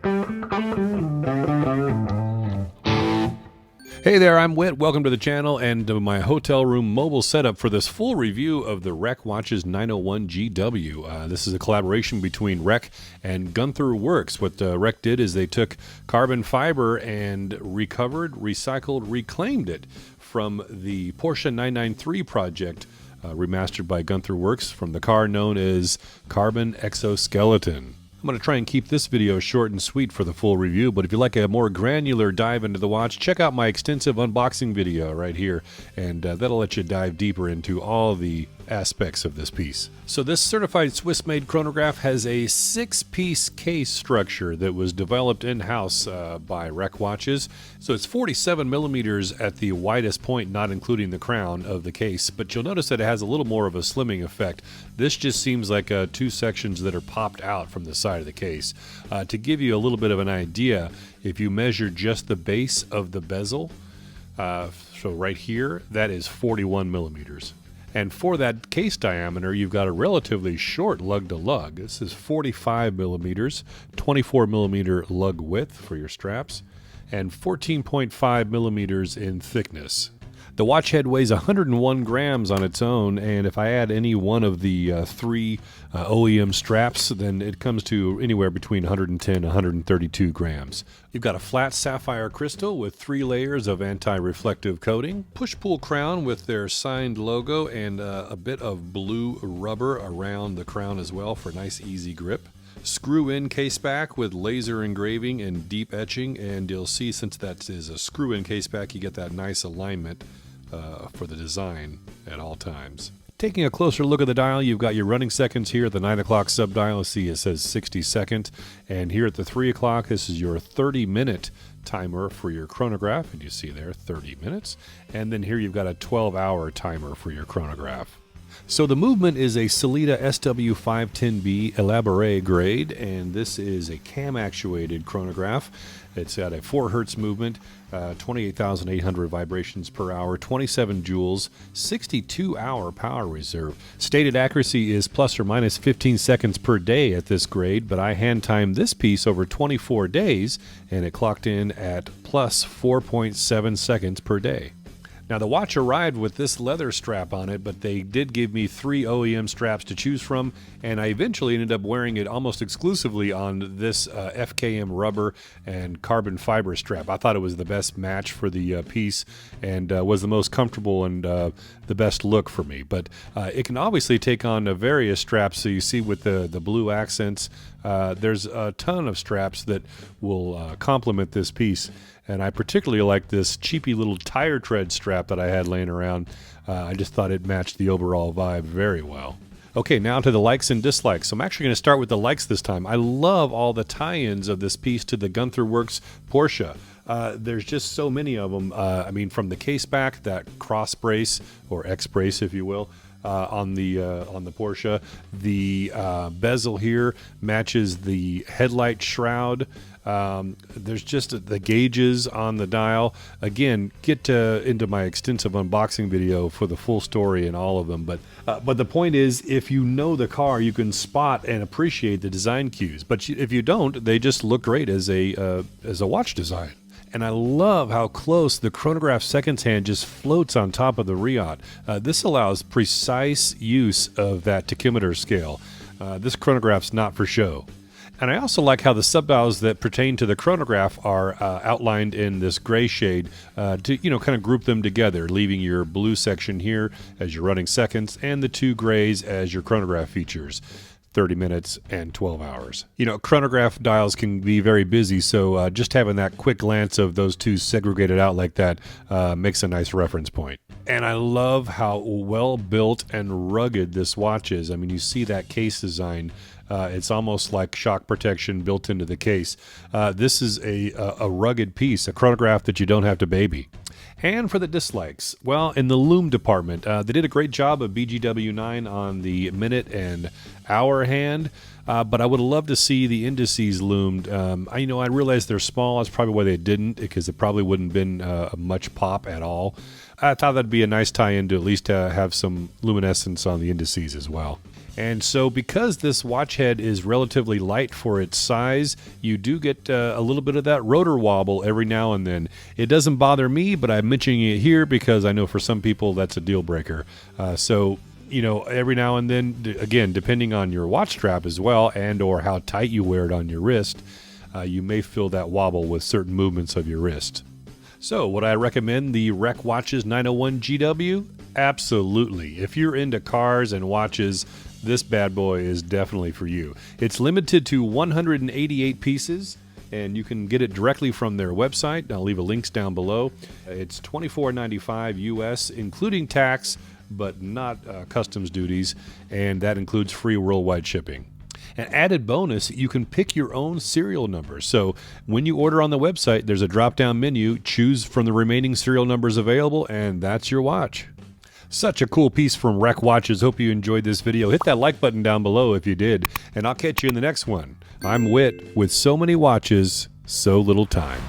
Hey there, I'm Whit. Welcome to the channel and to my hotel room mobile setup for this full review of the Rec Watches 901 GW. This is a collaboration between Rec and Gunther Werks. What Rec did is they took carbon fiber and recovered, recycled, reclaimed it from the Porsche 993 project, remastered by Gunther Werks from the car known as Carbon Exoskeleton. I'm going to try and keep this video short and sweet for the full review, but if you'd like a more granular dive into the watch, check out my extensive unboxing video right here, and that'll let you dive deeper into all the aspects of this piece. So this certified Swiss-made chronograph has a 6-piece case structure that was developed in-house by Rec Watches. So it's 47 millimeters at the widest point, not including the crown of the case, but you'll notice that it has a little more of a slimming effect. This just seems like two sections that are popped out from the side of the case. To give you a little bit of an idea, if you measure just the base of the bezel, so right here, that is 41 millimeters. And for that case diameter, you've got a relatively short lug to lug. This is 45 millimeters, 24 millimeter lug width for your straps, and 14.5 millimeters in thickness. The watch head weighs 101 grams on its own, and if I add any one of the three OEM straps, then it comes to anywhere between 110 and 132 grams. You've got a flat sapphire crystal with 3 layers of anti-reflective coating, push-pull crown with their signed logo, and a bit of blue rubber around the crown as well for nice easy grip. Screw-in case back with laser engraving and deep etching, and you'll see since that is a screw-in case back, you get that nice alignment for the design at all times. Taking a closer look at the dial, you've got your running seconds here at the 9 o'clock sub-dial. See it says 60 second, and here at the 3 o'clock, this is your 30-minute timer for your chronograph, and you see there 30 minutes, and then here you've got a 12-hour timer for your chronograph. So the movement is a Sellita SW510B Elaboré grade, and this is a cam-actuated chronograph. It's got a 4 hertz movement, 28,800 vibrations per hour, 27 joules, 62-hour power reserve. Stated accuracy is plus or minus 15 seconds per day at this grade, but I hand-timed this piece over 24 days, and it clocked in at plus 4.7 seconds per day. Now the watch arrived with this leather strap on it, but they did give me 3 OEM straps to choose from, and I eventually ended up wearing it almost exclusively on this FKM rubber and carbon fiber strap. I thought it was the best match for the piece and was the most comfortable and the best look for me. But it can obviously take on various straps, so you see with the blue accents, there's a ton of straps that will complement this piece. And I particularly like this cheapy little tire tread strap that I had laying around. I just thought it matched the overall vibe very well. Okay, now to the likes and dislikes. So I'm actually going to start with the likes this time. I love all the tie-ins of this piece to the Gunther Werks Porsche. There's just so many of them. I mean, from the case back, that cross brace, or X brace if you will, on the Porsche. The bezel here matches the headlight shroud. There's just the gauges on the dial. Again, get into my extensive unboxing video for the full story and all of them. But the point is, if you know the car, you can spot and appreciate the design cues. But if you don't, they just look great as a watch design. And I love how close the chronograph seconds hand just floats on top of the Riot. This allows precise use of that tachymeter scale. This chronograph's not for show. And I also like how the sub-dials that pertain to the chronograph are outlined in this gray shade to, kind of group them together, leaving your blue section here as your running seconds and the 2 grays as your chronograph features. 30 minutes and 12 hours. Chronograph dials can be very busy, so just having that quick glance of those 2 segregated out like that makes a nice reference point. And I love how well built and rugged this watch is. I mean, you see that case design. It's almost like shock protection built into the case. This is a rugged piece, a chronograph that you don't have to baby. And for the dislikes, well, in the loom department, they did a great job of BGW9 on the minute and hour hand, but I would have loved to see the indices loomed. I realize they're small. That's probably why they didn't, because it probably wouldn't have been much pop at all. I thought that'd be a nice tie-in to at least have some luminescence on the indices as well. And so because this watch head is relatively light for its size, you do get a little bit of that rotor wobble every now and then. It doesn't bother me, but I'm mentioning it here because I know for some people that's a deal breaker. So, you know, every now and then, again, depending on your watch strap as well and or how tight you wear it on your wrist, you may feel that wobble with certain movements of your wrist. So, would I recommend the Rec Watches 901 GW? Absolutely. If you're into cars and watches, this bad boy is definitely for you. It's limited to 188 pieces, and you can get it directly from their website. I'll leave a links down below. It's $24.95 US, including tax, but not customs duties, and that includes free worldwide shipping. An added bonus, you can pick your own serial number. So when you order on the website, there's a drop-down menu. Choose from the remaining serial numbers available, and that's your watch. Such a cool piece from Rec Watches. Hope you enjoyed this video. Hit that like button down below if you did, and I'll catch you in the next one. I'm Whit with so many watches, so little time.